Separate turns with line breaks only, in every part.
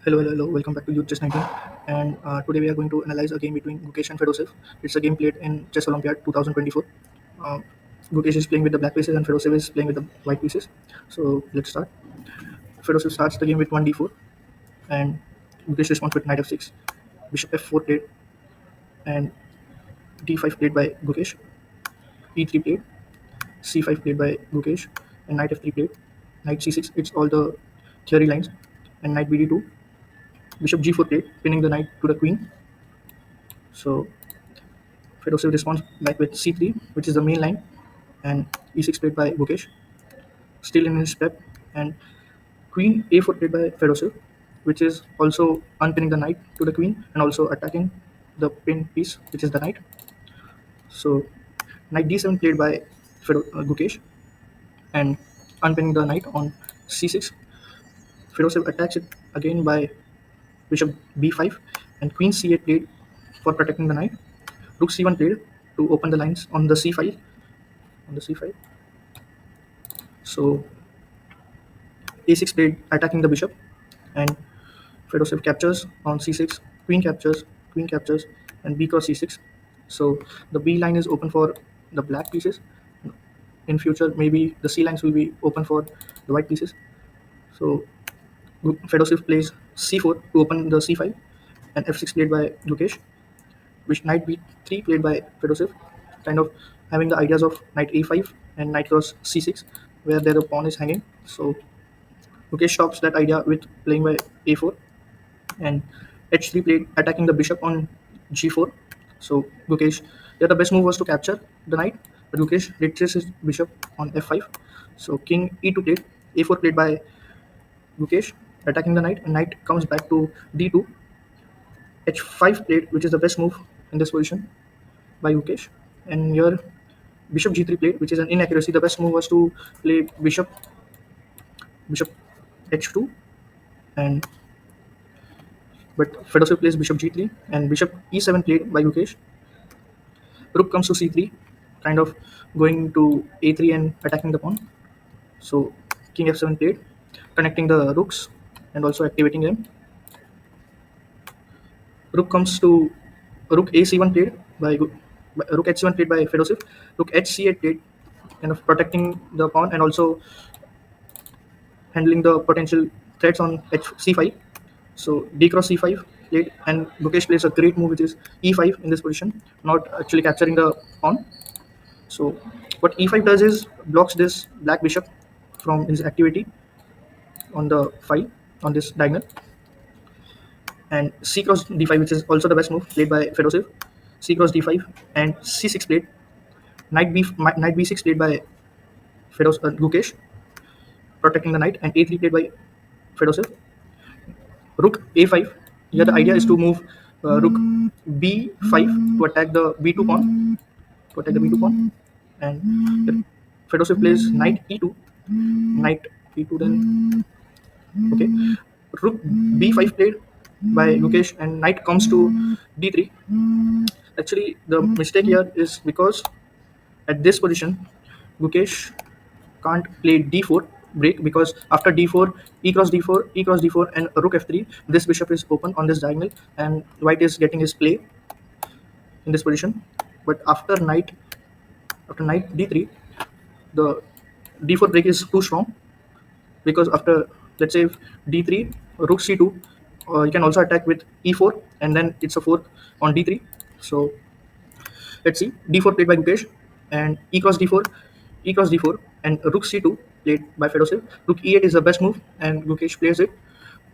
Hello. Welcome back to Youth Chess 19. And today we are going to analyze a game between Gukesh and Fedosev. It's a game played in Chess Olympiad 2024. Uh, Gukesh is playing with the black pieces and Fedosev is playing with the white pieces. So let's start. Fedosev starts the game with 1d4 and Gukesh responds with knight f6. Bishop f4 played and d5 played by Gukesh. e3 played, c5 played by Gukesh, and knight f3 played. Knight c6. It's all the theory lines. And knight bd2. Bishop g4 played, pinning the knight to the queen. So Fedosev responds back with c3, which is the main line, and e6 played by Gukesh, still in his step, and queen a4 played by Fedosev, which is also unpinning the knight to the queen and also attacking the pin piece, which is the knight. So knight d7 played by Gukesh and unpinning the knight on c6. Fedosev attacks it again by bishop b5 and queen c8 played for protecting the knight. Rook c1 played to open the lines on the c file. On the c file. So a6 played attacking the bishop, and Fedosev captures on c6, queen captures, and b cross c6. So the b line is open for the black pieces. In future, maybe the c lines will be open for the white pieces. So Fedosev plays c4 to open the c file, and f6 played by Gukesh, which knight b3 played by Fedosev, kind of having the ideas of knight a5 and knight cross c6, where the pawn is hanging. So Mukesh stops that idea with playing by a4 and h3 played attacking the bishop on g4. So Gukesh, yeah, the best move was to capture the knight, but Gukesh retreats his bishop on f5. So king e2 played, a4 played by Gukesh, attacking the knight, and knight comes back to d2. h5 played, which is the best move in this position by Gukesh, and here bishop g3 played, which is an inaccuracy. The best move was to play bishop h2, and but Fedosev plays bishop g3 and bishop e7 played by Gukesh. Rook comes to c3, kind of going to a3 and attacking the pawn. So king f7 played, connecting the rooks and also activating them. Rook comes to rook a c1 played by rook h7 played by Fedosev. Rook hc8 played, kind of protecting the pawn and also handling the potential threats on c5. So d cross c5 played, and Gukesh plays a great move, which is e5 in this position, not actually capturing the pawn. So what e5 does is blocks this black bishop from his activity on the file on this diagonal, and c cross d5, which is also the best move played by Fedosev. C cross d5 and c6 played. Knight b6 played by Gukesh, protecting the knight, and a3 played by Fedosev. Rook a5. Here the idea is to move rook b5 to attack the b2 pawn, and here Fedosev plays knight e2, knight e2, then okay, rook b5 played by Gukesh, and knight comes to d3. Actually, the mistake here is because at this position, Gukesh can't play d4 break, because after d4, e cross d4, and rook f3, this bishop is open on this diagonal, and white is getting his play in this position. But after knight d3, the d4 break is too strong, because after, let's say, d3 rook c2, you can also attack with e4, and then it's a fork on d3. So let's see, d4 played by Gukesh, and e cross d4, and rook c2 played by Fedosev. Rook e8 is the best move, and Gukesh plays it,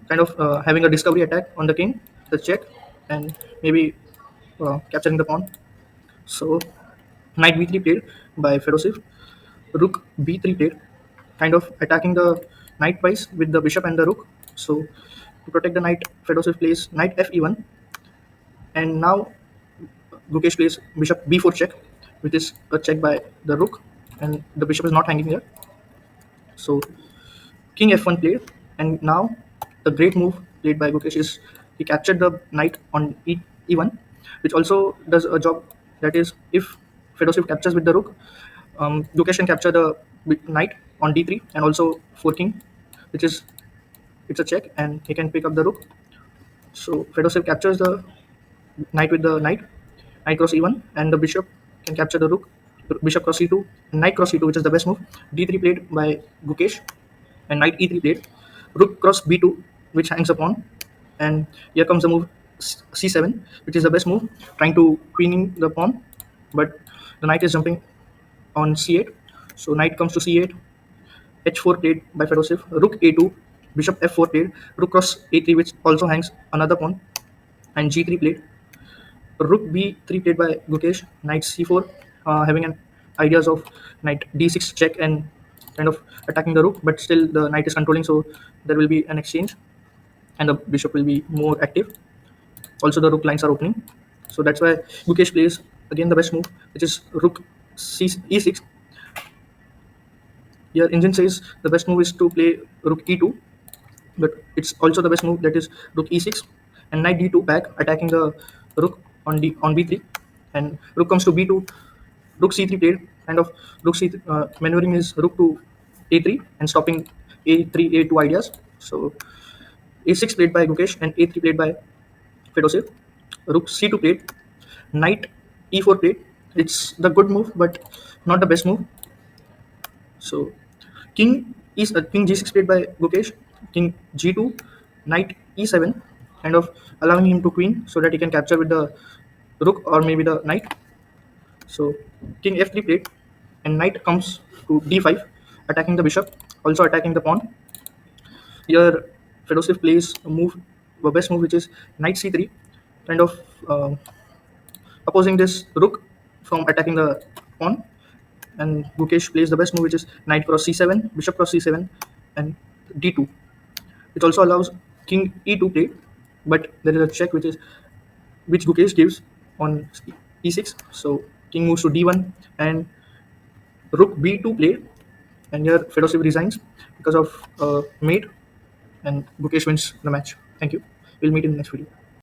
kind of having a discovery attack on the king, the check, and maybe capturing the pawn. So knight b3 played by Fedosev. Rook b3 played, kind of attacking the knight twice with the bishop and the rook. So to protect the knight, Fedosev plays knight fe1, and now Gukesh plays bishop b4 check, which is a check by the rook, and the bishop is not hanging here. So king f1 played, and now the great move played by Gukesh is he captured the knight on e1, which also does a job. That is, if Fedosev captures with the rook, Gukesh can capture the knight on d3 and also forking, which is it's a check, and he can pick up the rook. So Fedoshev captures the knight with the knight, knight cross e1, and the bishop can capture the rook, bishop cross c2, knight cross c2, which is the best move. d3 played by Gukesh, and knight e3 played, rook cross b2, which hangs a pawn, and here comes the move c7, which is the best move, trying to queening the pawn, but the knight is jumping on c8, so knight comes to c8, h4 played by Fedoshev, rook a2, bishop f4 played, rook cross a3, which also hangs another pawn, and g3 played, rook b3 played by Gukesh, knight c4, having an ideas of knight d6 check and kind of attacking the rook, but still the knight is controlling, so there will be an exchange, and the bishop will be more active. Also, the rook lines are opening, so that's why Gukesh plays again the best move, which is rook e6. Here, engine says the best move is to play rook e2, but it's also the best move, that is rook e6 and knight d2 back, attacking the rook on b3, and rook comes to b2, rook c3 played, kind of rook c maneuvering his rook to a3 and stopping a3 a2 ideas. So a6 played by Gukesh and a3 played by Fedoshev, rook c2 played, knight e4 played. It's the good move, but not the best move. So king g6 played by Gukesh, king g2, knight e7, kind of allowing him to queen so that he can capture with the rook or maybe the knight. So king f3 played, and knight comes to d5, attacking the bishop, also attacking the pawn. Here Fedoshev plays a move, the best move, which is knight c3, kind of opposing this rook from attacking the pawn. And Gukesh plays the best move, which is knight cross c7, bishop cross c7, and d2. It also allows king e2 play, but there is a check which Gukesh gives on e6. So king moves to d1 and rook b2 play, and here Fedoshev resigns because of mate, and Gukesh wins the match. Thank you. We'll meet in the next video.